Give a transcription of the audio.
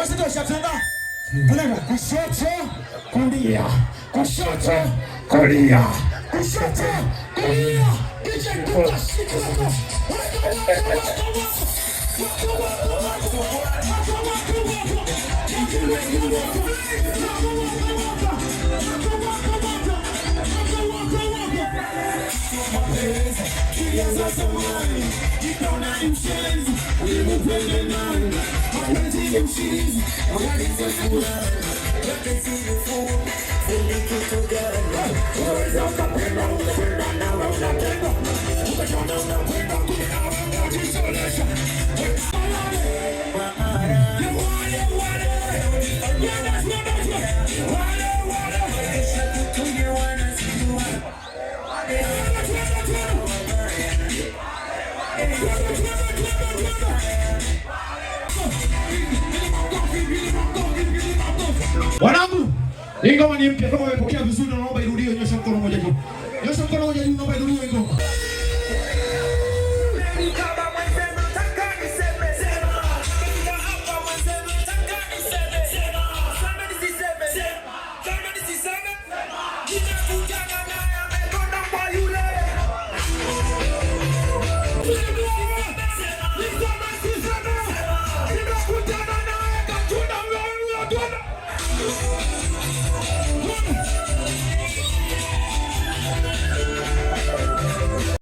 Wasitosha tena. Peleka kushoto, kulia. Kushoto, kulia. Kushoto, kulia. Kisha tukashika. Wanangu, hii ngoma ni mpya, kama umepokea vizuri naomba irudie, nyosha mkono mmoja juu.